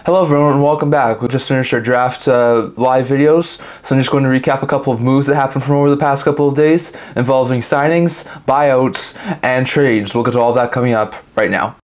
Hello everyone and welcome back. We just finished our draft live videos, so I'm just going to recap a couple of moves that happened from over the past couple of days involving signings, buyouts, and trades. We'll get to all that coming up right now.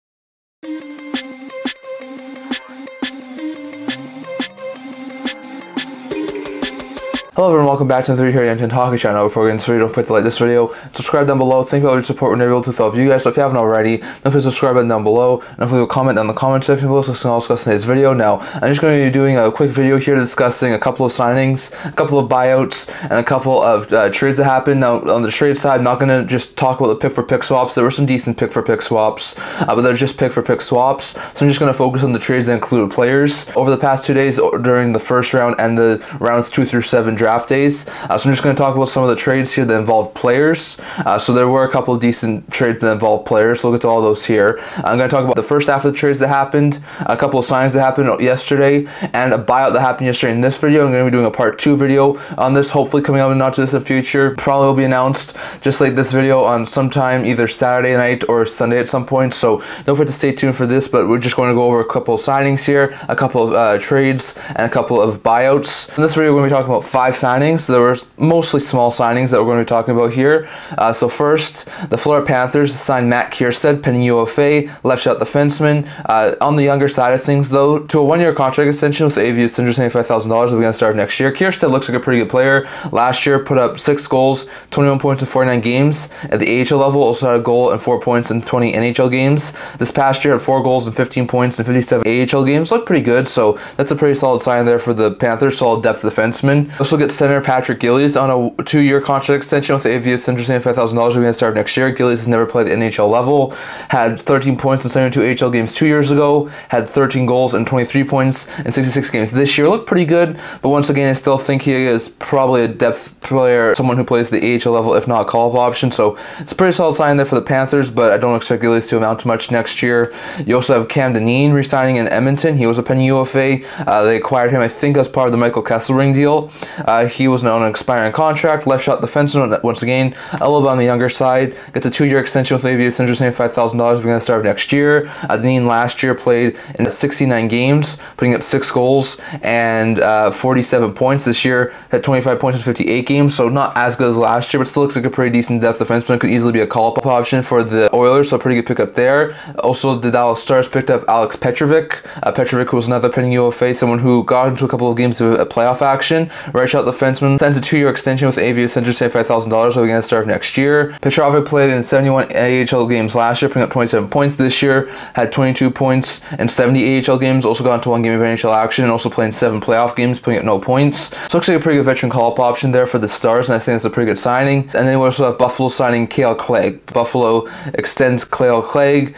Hello everyone, welcome back to the 3 here at Edmonton Hockey Channel. Before we get into this video, don't forget to like this video, subscribe down below. Think about your support whenever you're able to with all of you guys. So if you haven't already, don't forget to subscribe button down below, and if you comment down in the comment section below, so we can all discuss today's video. Now, I'm just going to be doing a quick video here discussing a couple of signings, a couple of buyouts, and a couple of trades that happened. Now, on the trade side, I'm not going to just talk about the pick-for-pick swaps. There were some decent pick-for-pick swaps, but they're just pick-for-pick swaps. So I'm just going to focus on the trades that include players over the past 2 days during the first round and the rounds 2 through 7 draft days. So I'm just going to talk about some of the trades here that involve players. So there were a couple of decent trades that involve players, so we'll get to all those here. I'm going to talk about the first half of the trades that happened, a couple of signings that happened yesterday, and a buyout that happened yesterday in this video. I'm going to be doing a part 2 video on this, hopefully coming up in not too distant future. Probably will be announced just like this video on sometime either Saturday night or Sunday at some point, so don't forget to stay tuned for this, but we're just going to go over a couple of signings here, a couple of trades, and a couple of buyouts. In this video, we're going to be talking about 5 signings. There were mostly small signings that we're going to be talking about here. So first, the Florida Panthers signed Matt Kierstad, pending UFA, left shot defenseman. On the younger side of things, though, to a 1-year contract extension with AV of $175,000 we're going to start next year. Kierstad looks like a pretty good player. Last year, put up 6 goals, 21 points in 49 games at the AHL level. Also had a goal and 4 points in 20 NHL games. This past year, had 4 goals and 15 points in 57 AHL games. Looked pretty good, so that's a pretty solid sign there for the Panthers. Solid depth defenseman. Also get center Patrick Gillies on a 2-year contract extension with the AV of $175,000 we're going to start next year. Gillies has never played at the NHL level. Had 13 points in 72 AHL games 2 years ago. Had 13 goals and 23 points in 66 games this year. Looked pretty good, but once again, I still think he is probably a depth player, someone who plays the AHL level, if not call-up option. So it's a pretty solid sign there for the Panthers, but I don't expect Gillies to amount to much next year. You also have Cam Dineen re-signing in Edmonton. He was a pending UFA. They acquired him, I think, as part of the Michael Kesselring deal. He was on an expiring contract. Left shot defenseman, once again, a little bit on the younger side. Gets a 2-year extension with AV of $175,000 we're going to start next year. Dineen last year played in 69 games, putting up 6 goals and 47 points. This year had 25 points in 58 games, so not as good as last year, but still looks like a pretty decent depth defenseman. Could easily be a call-up option for the Oilers, so a pretty good pickup there. Also, the Dallas Stars picked up Alex Petrovic. Petrovic was another pending UFA, someone who got into a couple of games of playoff action. Right shot defenseman, signs a 2-year extension with AV of $175,000 we're going to start next year. Petrovic played in 71 AHL games last year, putting up 27 points. This year had 22 points in 70 AHL games. Also got into 1 game of NHL action and also playing 7 playoff games, putting up no points. So looks like a pretty good veteran call-up option there for the Stars, and I think it's a pretty good signing. And then we also have Buffalo signing Clague. Buffalo extends Clague,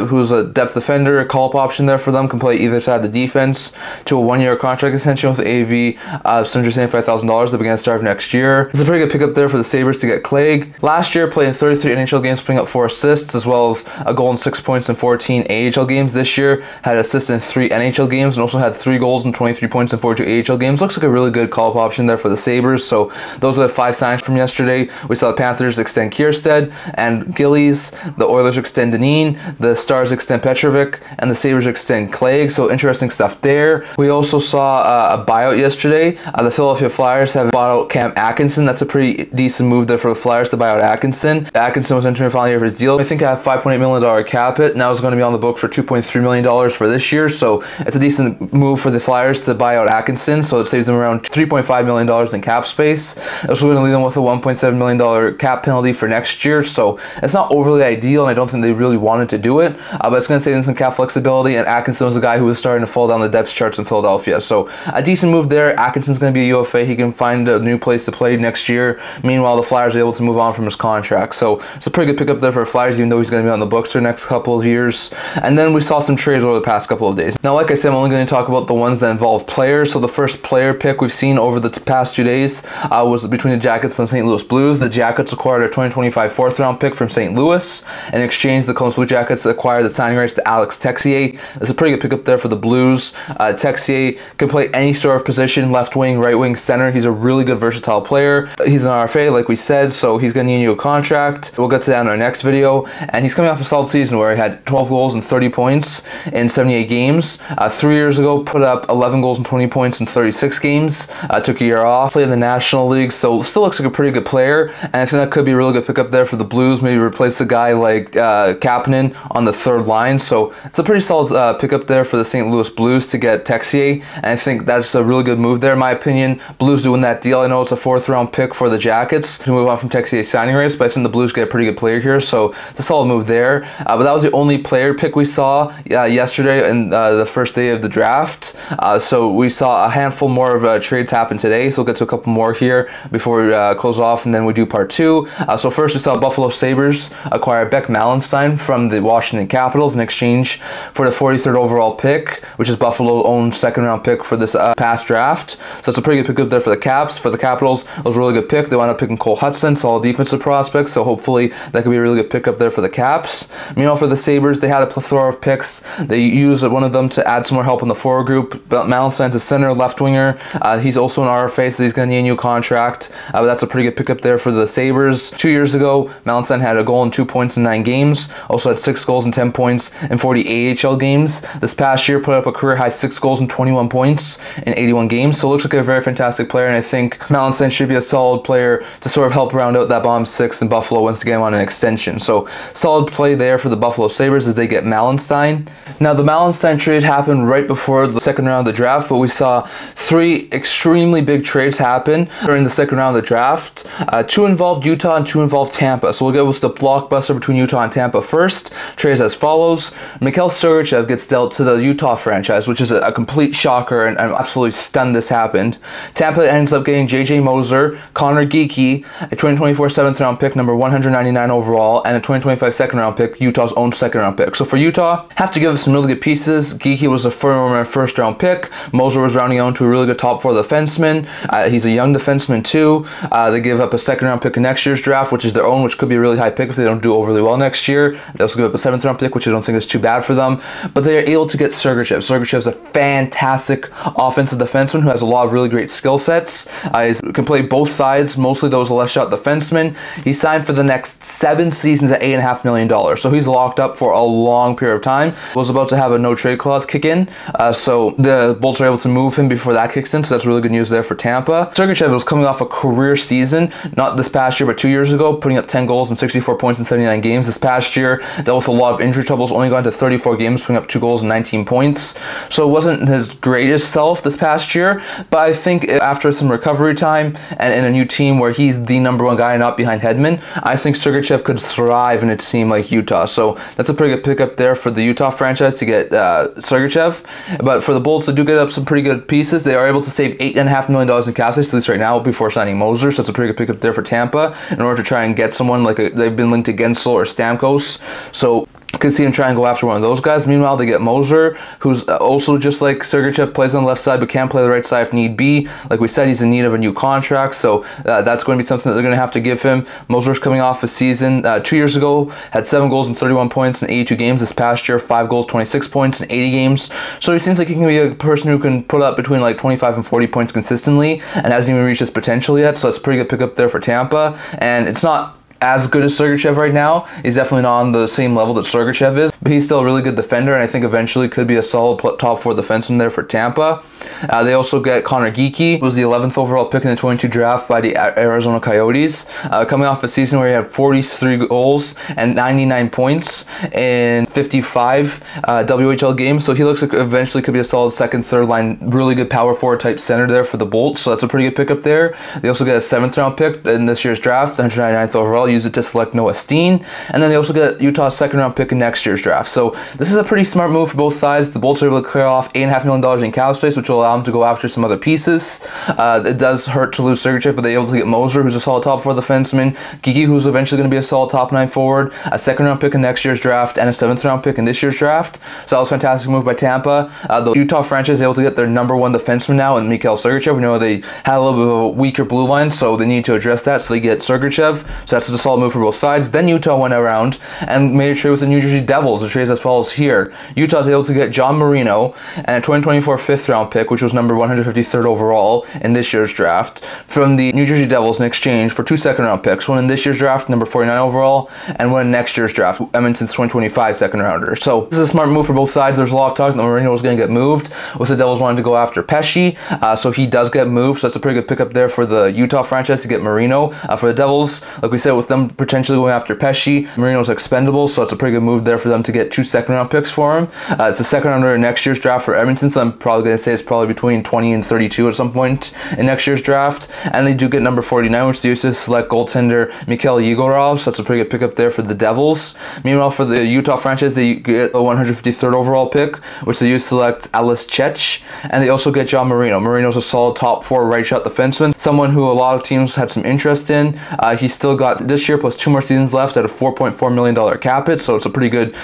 who's a depth defender, a call-up option there for them, can play either side of the defense, to a 1-year contract extension with AV of $175,000 that we're going to start next year. It's a pretty good pickup there for the Sabres to get Clague. Last year, played in 33 NHL games, putting up 4 assists, as well as a goal and 6 points in 14 AHL games. This year, had assists in 3 NHL games, and also had 3 goals and 23 points in 42 AHL games. Looks like a really good call-up option there for the Sabres. So those are the 5 signings from yesterday. We saw the Panthers extend Kierstad and Gillies, the Oilers extend Dineen, the Stars extend Petrovic, and the Sabres extend Clague. So interesting stuff there. We also saw a buyout yesterday. The Philadelphia Flyers have bought out Cam Atkinson. That's a pretty decent move there for the Flyers to buy out Atkinson. Atkinson was entering the final year of his deal. I think I have $5.8 million cap hit. Now it's going to be on the book for $2.3 million for this year. So it's a decent move for the Flyers to buy out Atkinson. So it saves them around $3.5 million in cap space. It's also going to leave them with a $1.7 million cap penalty for next year. So it's not overly ideal, and I don't think they really wanted to do it. But it's going to save them some cap flexibility, and Atkinson was a guy who was starting to fall down the depth charts in Philadelphia. So a decent move there. Atkinson's going to be a UFA. He can find a new place to play next year. Meanwhile, the Flyers are able to move on from his contract. So it's a pretty good pickup there for the Flyers, even though he's going to be on the books for the next couple of years. And then we saw some trades over the past couple of days. Now, like I said, I'm only going to talk about the ones that involve players. So the first player pick we've seen over the past 2 days was between the Jackets and St. Louis Blues. The Jackets acquired a 2025 4th-round pick from St. Louis. In exchange, the Columbus Blue Jackets acquired the signing rights to Alex Texier. It's a pretty good pickup there for the Blues. Texier can play any sort of position, left wing, right wing, center. center. He's a really good versatile player. He's an RFA, like we said, so he's going to need a new contract. We'll get to that in our next video. And he's coming off a solid season where he had 12 goals and 30 points in 78 games. 3 years ago, put up 11 goals and 20 points in 36 games. Took a year off, played in the National League, so still looks like a pretty good player. And I think that could be a really good pickup there for the Blues. Maybe replace a guy like Kapanen on the third line. So it's a pretty solid pickup there for the St. Louis Blues to get Texier. And I think that's a really good move there, in my opinion. Blues doing that deal. I know it's a 4th round pick for the Jackets to move on from Texier's signing rates, but I think the Blues get a pretty good player here, so it's a solid move there. But that was the only player pick we saw yesterday in the first day of the draft. So we saw a handful more of trades happen today, so we'll get to a couple more here before we close off, and then we do part 2. So first we saw Buffalo Sabres acquire Beck Malenstyn from the Washington Capitals in exchange for the 43rd overall pick, which is Buffalo's own 2nd round pick for this past draft. So it's a pretty good pickup there for the Caps. For the Capitals, it was a really good pick. They wound up picking Cole Hudson, solid defensive prospect, so hopefully that could be a really good pickup there for the Caps. Meanwhile, for the Sabres, they had a plethora of picks. They used one of them to add some more help in the forward group. Malenstyn's a center, left winger. He's also an RFA, so he's going to need a new contract. But that's a pretty good pickup there for the Sabres. 2 years ago, Malenstyn had a goal and 2 points in 9 games. Also had 6 goals and 10 points in 40 AHL games. This past year, put up a career high 6 goals and 21 points in 81 games. So it looks like a very fantastic player, and I think Malenstyn should be a solid player to sort of help round out that bottom 6 in Buffalo once again on an extension. So solid play there for the Buffalo Sabres as they get Malenstyn. Now the Malenstyn trade happened right before the 2nd round of the draft, but we saw 3 extremely big trades happen during the 2nd round of the draft. 2 involved Utah and 2 involved Tampa. So we'll go with the blockbuster between Utah and Tampa first. Trades as follows. Mikhail Sergachev gets dealt to the Utah franchise, which is a complete shocker, and I'm absolutely stunned this happened. Tampa ends up getting J.J. Moser, Connor Geekie, a 2024 7th round pick, number 199 overall, and a 2025 2nd round pick, Utah's own 2nd round pick. So for Utah, have to give us some really good pieces. Geekie was a former 1st round pick. Moser was rounding out to a really good top 4 defenseman. He's a young defenseman too. They give up a 2nd round pick in next year's draft, which is their own, which could be a really high pick if they don't do overly well next year. They also give up a 7th round pick, which I don't think is too bad for them. But they are able to get Sergachev. Sergachev's a fantastic offensive defenseman who has a lot of really great skill sets. He can play both sides, mostly those left shot defensemen. He signed for the next 7 seasons at $8.5 million. So he's locked up for a long period of time. Was about to have a no trade clause kick in. So the Bolts are able to move him before that kicks in. So that's really good news there for Tampa. Sergachev was coming off a career season, not this past year, but 2 years ago, putting up 10 goals and 64 points in 79 games. This past year, dealt with a lot of injury troubles, only gone to 34 games, putting up 2 goals and 19 points. So it wasn't his greatest self this past year, but I think after some recovery time and in a new team where he's the #1 guy, not behind Hedman, I think Sergachev could thrive in a team like Utah. So that's a pretty good pickup there for the Utah franchise to get Sergachev. But for the Bolts, they do get up some pretty good pieces. They are able to save $8.5 million in cap space, at least right now, before signing Moser. So it's a pretty good pickup there for Tampa in order to try and get someone like they've been linked to Gensel or Stamkos. So could see him try and go after one of those guys. Meanwhile, they get Moser, who's also just like Sergachev, plays on the left side but can play the right side if need be. Like we said, he's in need of a new contract, so that's going to be something that they're going to have to give him. Moser's coming off a season 2 years ago, had 7 goals and 31 points in 82 games. This past year, 5 goals, 26 points in 80 games. So he seems like he can be a person who can put up between like 25 and 40 points consistently and hasn't even reached his potential yet. So that's a pretty good pickup there for Tampa. And it's not as good as Sergachev right now. He's definitely not on the same level that Sergachev is, but he's still a really good defender, and I think eventually could be a solid top 4 defenseman there for Tampa. They also get Connor Geekie, who was the 11th overall pick in the 22 draft by the Arizona Coyotes, coming off a season where he had 43 goals and 99 points in 55 WHL games. So he looks like eventually could be a solid 2nd, 3rd line, really good power forward type center there for the Bolts. So that's a pretty good pickup there. They also get a 7th round pick in this year's draft, 199th overall. Use it to select Noah Steen, and then they also get Utah's 2nd round pick in next year's draft. So this is a pretty smart move for both sides. The Bolts are able to clear off $8.5 million in cap space, which will allow them to go after some other pieces. It does hurt to lose Sergachev, but they're able to get Moser, who's a solid top 4 defenseman, Geekie, who's eventually going to be a solid top 9 forward, a 2nd round pick in next year's draft, and a 7th round pick in this year's draft. So that was a fantastic move by Tampa. The Utah franchise is able to get their #1 defenseman now in Mikhail Sergachev. We know they had a little bit of a weaker blue line, so they need to address that. So they get Sergachev. So that's a solid move for both sides. Then Utah went around and made a trade with the New Jersey Devils. The trade as follows here. Utah was able to get John Marino and a 2024 5th-round pick, which was number 153rd overall in this year's draft, from the New Jersey Devils in exchange for 2 second-round picks, one in this year's draft, number 49 overall, and one in next year's draft, Edmonton's 2025 second-rounder. So this is a smart move for both sides. There's a lot of talk that Marino was going to get moved, with the Devils wanting to go after Pesce, so he does get moved, so that's a pretty good pickup there for the Utah franchise to get Marino. For the Devils, like we said, with them potentially going after Pesce, Marino's expendable, so it's a pretty good move there for them to get 2 second-round picks for him. It's a second-rounder in next year's draft for Edmonton, so I'm probably going to say it's probably between 20 and 32 at some point in next year's draft. And they do get number 49, which they used to select goaltender Mikhail Yegorov, so that's a pretty good pickup there for the Devils. Meanwhile, for the Utah franchise, they get a 153rd overall pick, which they used to select Alice Chech, and they also get John Marino. Marino's a solid top 4 right shot defenseman, someone who a lot of teams had some interest in. He's still got this year plus 2 more seasons left at a $4.4 million cap hit, so it's a pretty good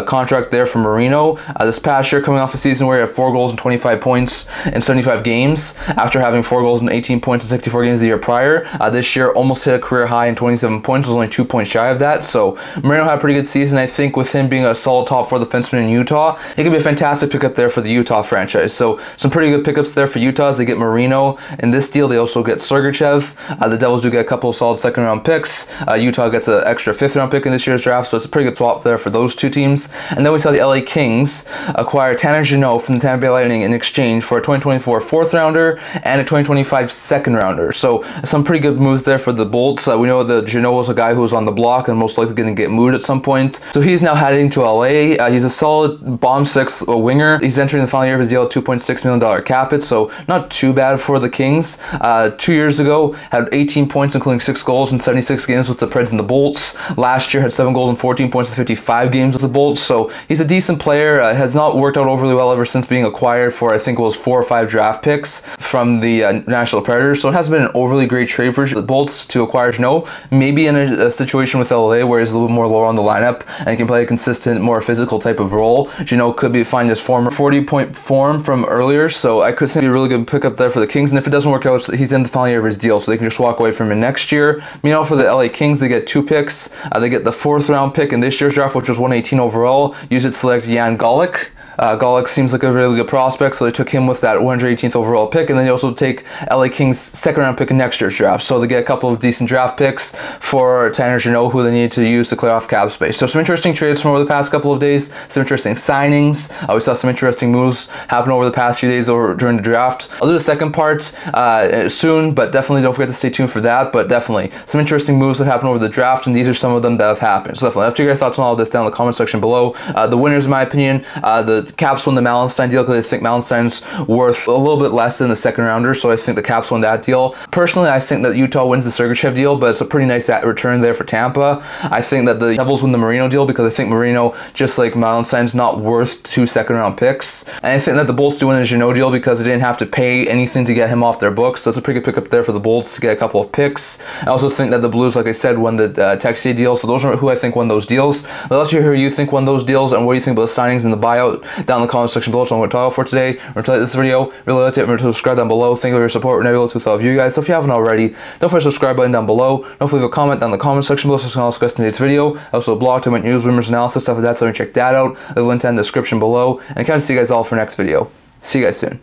contract there for Marino. This past year, coming off a season where he had 4 goals and 25 points in 75 games, after having 4 goals and 18 points in 64 games the year prior. This year almost hit a career high in 27 points, was only 2 points shy of that, so Marino had a pretty good season. I think with him being a solid top 4 defenseman in Utah, it could be a fantastic pickup there for the Utah franchise. So some pretty good pickups there for Utah as they get Marino. In this deal, they also get Sergachev. The Devils do get a couple of solid second-round picks. Utah gets an extra 5th-round pick in this year's draft, so it's a pretty good swap there for those 2 teams. And then we saw the LA Kings acquire Tanner Jeannot from the Tampa Bay Lightning in exchange for a 2024 4th-rounder and a 2025 2nd-rounder. So some pretty good moves there for the Bolts. We know that Jeannot was a guy who was on the block and most likely going to get moved at some point. So he's now heading to LA. He's a solid bomb 6 winger. He's entering the final year of his deal at $2.6 million cap hit, so not too bad for the Kings. 2 years ago, had 18 points, including 6 goals in 76 games with the Preds and the Bolts. Last year, had 7 goals and 14 points in 55 games with the Bolts, so he's a decent player. Has not worked out overly well ever since being acquired for, I think it was 4 or 5 draft picks from the Nashville Predators, so it hasn't been an overly great trade for the Bolts to acquire Jeannot. Maybe in a situation with LA where he's a little bit more lower on the lineup and he can play a consistent, more physical type of role, Jeannot could be finding his former 40-point form from earlier, so I could see a really good pickup there for the Kings. And if it doesn't work out, he's in the final year of his deal, so they can just walk away from him next year. Meanwhile, for the LA Kings, they get 2 picks. They get the 4th-round pick in this year's draft, which was 118 overall. Used it to select Jan Golick. Golick seems like a really good prospect, so they took him with that 118th overall pick, and then they also take LA Kings' 2nd-round pick in next year's draft. So they get a couple of decent draft picks for Tanner Jeannot, who they need to use to clear off cap space. So some interesting trades from over the past couple of days, some interesting signings. We saw some interesting moves happen over the past few days during the draft. I'll do the second part soon, but definitely don't forget to stay tuned for that. But definitely some interesting moves that happened over the draft, and these are some of them that have happened. So definitely, after your thoughts on all of this down in the comment section below. The winners, in my opinion, the Caps won the Malenstyn deal because I think Malenstyn's worth a little bit less than the 2nd-rounder, so I think the Caps won that deal. Personally, I think that Utah wins the Sergachev deal, but it's a pretty nice return there for Tampa. I think that the Devils win the Marino deal because I think Marino, just like Malenstyn's, not worth 2 2nd-round picks. And I think that the Bolts do win the Jeannot deal because they didn't have to pay anything to get him off their books, so it's a pretty good pickup there for the Bolts to get a couple of picks. I also think that the Blues, like I said, won the Texier deal, so those are who I think won those deals. I'd love to hear who you think won those deals and what do you think about the signings and the buyout down in the comment section below. So I'm going to talk about for today. Remember to like this video, really like it, remember to subscribe down below. Thank you for your support. We're never able to all of you guys. So if you haven't already, don't forget to subscribe button down below. Don't forget to leave a comment down in the comment section below so you can also discuss today's video. Also a blog to my news, rumors, analysis, stuff like that, so you can check that out. Leave a link down in the description below. And I kind of see you guys all for next video. See you guys soon.